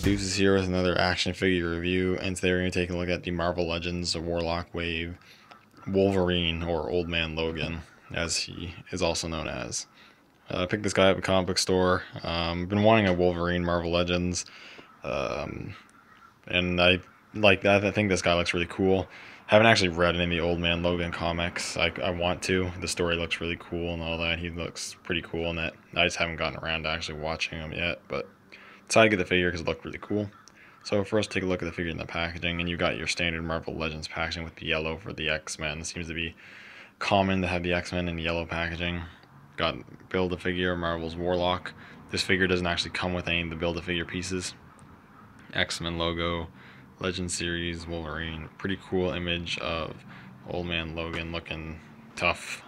Deuces here with another action figure review, and today we're going to take a look at the Marvel Legends Warlock Wave Wolverine, or Old Man Logan, as he is also known as. I picked this guy up at a comic book store. Been wanting a Wolverine Marvel Legends, and I like that. I think this guy looks really cool. Haven't actually read any of the Old Man Logan comics. I want to. The story looks really cool and all that. He looks pretty cool in it. I just haven't gotten around to actually watching him yet, but decided to get the figure because it looked really cool. So first, take a look at the figure in the packaging, and you got your standard Marvel Legends packaging with the yellow for the X-Men. It seems to be common to have the X-Men in yellow packaging. Got Build-A-Figure Marvel's Warlock. This figure doesn't actually come with any of the Build-A-Figure pieces. X-Men logo, Legend series, Wolverine. Pretty cool image of Old Man Logan looking tough.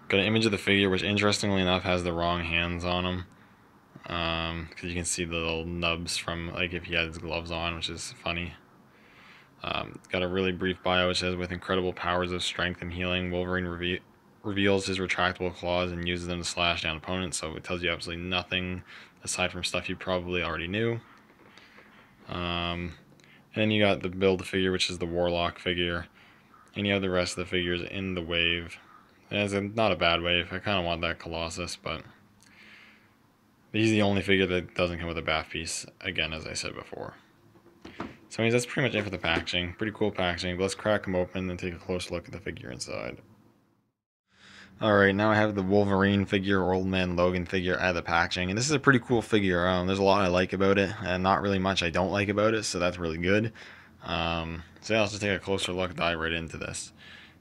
Got an image of the figure, which interestingly enough has the wrong hands on him. Because you can see the little nubs from, like, if he had his gloves on, which is funny. Got a really brief bio which says, with incredible powers of strength and healing, Wolverine reveals his retractable claws and uses them to slash down opponents, so it tells you absolutely nothing aside from stuff you probably already knew. And then you got the Build-A-Figure, which is the Warlock figure, and you have the rest of the figures in the wave. It's not a bad wave. I kind of want that Colossus, but he's the only figure that doesn't come with a bath piece, again, as I said before. So anyways, that's pretty much it for the packaging. Pretty cool packaging, but let's crack them open and take a closer look at the figure inside. Alright, now I have the Wolverine figure, or Old Man Logan figure, out of the packaging, and this is a pretty cool figure. There's a lot I like about it, and not really much I don't like about it, so that's really good. So yeah, let's just take a closer look, dive right into this.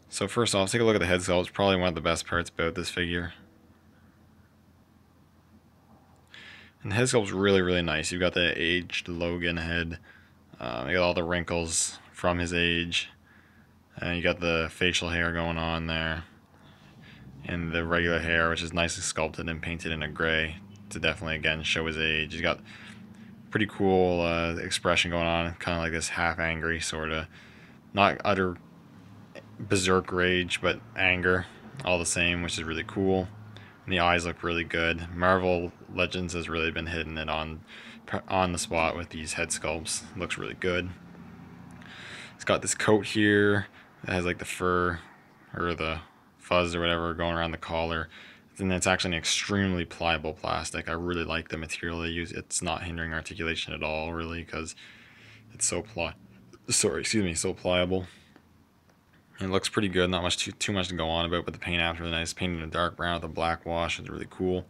So first off, take a look at the head sculpt. It's probably one of the best parts about this figure. And the head sculpt's really, really nice. You've got the aged Logan head. You got all the wrinkles from his age. And you got the facial hair going on there. And the regular hair, which is nicely sculpted and painted in a gray to definitely, again, show his age. He's got pretty cool expression going on. Kind of like this half angry, sort of. Not utter berserk rage, but anger. All the same, which is really cool. And the eyes look really good. Marvel Legends has really been hitting it on the spot with these head sculpts. It looks really good. It's got this coat here that has like the fur or the fuzz or whatever going around the collar. And it's actually an extremely pliable plastic. I really like the material they use. It's not hindering articulation at all, really, because it's so so pliable. It looks pretty good, not much too much to go on about, but the paint app's really nice. Painted in a dark brown with a black wash is really cool.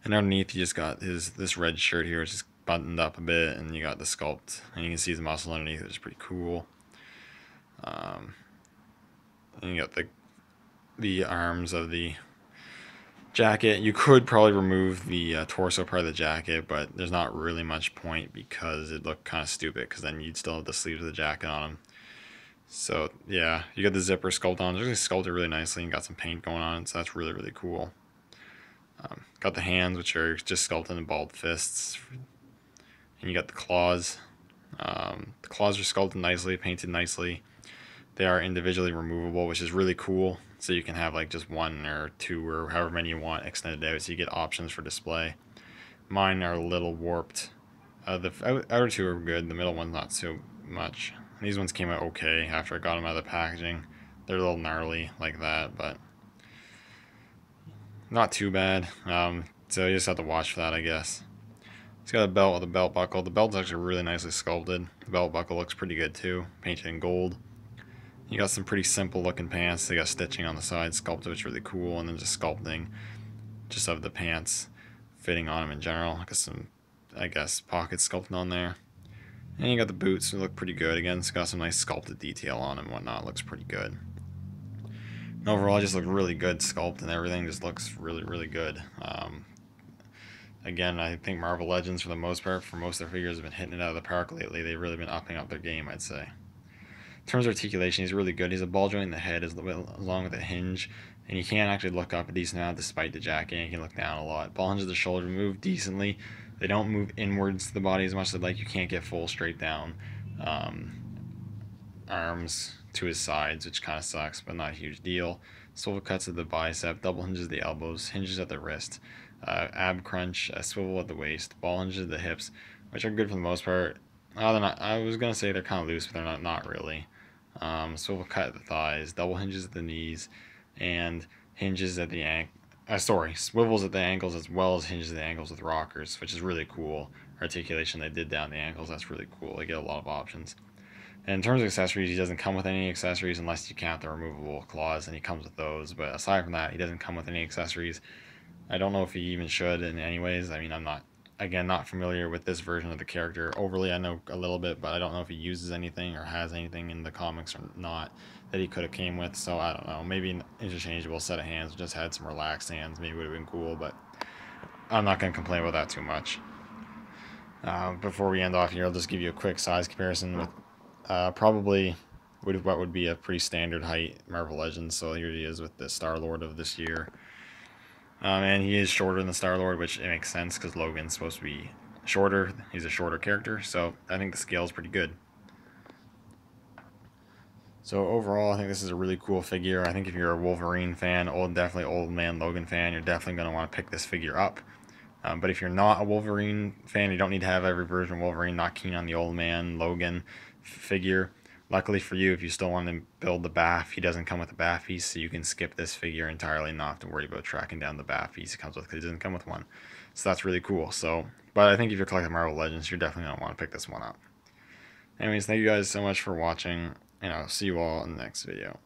And underneath, you just got this red shirt here, which is buttoned up a bit, and you got the sculpt, and you can see his muscle underneath, which is pretty cool. And you got the arms of the jacket. You could probably remove the torso part of the jacket, but there's not really much point because it looked kind of stupid, because then you'd still have the sleeves of the jacket on him. So yeah, you got the zipper sculpt on. It's really sculpted really nicely and got some paint going on, so that's really, really cool. Got the hands, which are just sculpted in bald fists. And you got the claws. The claws are sculpted nicely, painted nicely. They are individually removable, which is really cool. So you can have like just one or two or however many you want extended out, so you get options for display. Mine are a little warped. The outer two are good, the middle one's not so much. These ones came out okay after I got them out of the packaging. They're a little gnarly like that, but not too bad. So you just have to watch for that, I guess. It's got a belt with a belt buckle. The belt's actually really nicely sculpted. The belt buckle looks pretty good too, painted in gold. You got some pretty simple looking pants. They got stitching on the side, sculpted, which is really cool, and then just sculpting just of the pants fitting on them in general. Got some, I guess, pockets sculpted on there. And you got the boots, they look pretty good. Again, it's got some nice sculpted detail on them and whatnot. Looks pretty good. And overall, it just looks really good sculpt, and everything just looks really, really good. Again, I think Marvel Legends, for the most part, for most of their figures, have been hitting it out of the park lately. They've really been upping up their game, I'd say. In terms of articulation, he's really good. He's a ball joint in the head along with a hinge, and you can actually look up a decent amount despite the jacket, and you can look down a lot. Ball hinges of the shoulder move decently. They don't move inwards to the body as much as they'd like. You can't get full straight down arms to his sides, which kind of sucks, but not a huge deal. Swivel cuts at the bicep, double hinges at the elbows, hinges at the wrist, ab crunch, swivel at the waist, ball hinges at the hips, which are good for the most part. They're not, I was going to say they're kind of loose, but they're not really. Swivel cut at the thighs, double hinges at the knees, and hinges at the swivels at the ankles as well as hinges at the ankles with rockers, which is really cool. Articulation they did down the ankles, that's really cool. They get a lot of options. And in terms of accessories, he doesn't come with any accessories unless you count the removable claws, and he comes with those. But aside from that, he doesn't come with any accessories. I don't know if he even should in any ways. I mean, I'm not, again, not familiar with this version of the character overly. I know a little bit, but I don't know if he uses anything or has anything in the comics or not that he could have came with. So I don't know. Maybe an interchangeable set of hands just had some relaxed hands. Maybe would have been cool, but I'm not going to complain about that too much. Before we end off here, I'll just give you a quick size comparison with probably what would be a pretty standard height Marvel Legends. So here he is with the Star-Lord of this year. And he is shorter than the Star-Lord, which it makes sense because Logan's supposed to be shorter. He's a shorter character, so I think the scale is pretty good. So overall, I think this is a really cool figure. I think if you're a Wolverine fan, definitely Old Man Logan fan, you're definitely going to want to pick this figure up. But if you're not a Wolverine fan, you don't need to have every version of Wolverine, not keen on the Old Man Logan figure. Luckily for you, if you still want to build the BAF, he doesn't come with a BAF piece, so you can skip this figure entirely and not have to worry about tracking down the BAF piece it comes with, because he doesn't come with one. So that's really cool. So, but I think if you're collecting Marvel Legends, you're definitely going to want to pick this one up. Anyways, thank you guys so much for watching, and I'll see you all in the next video.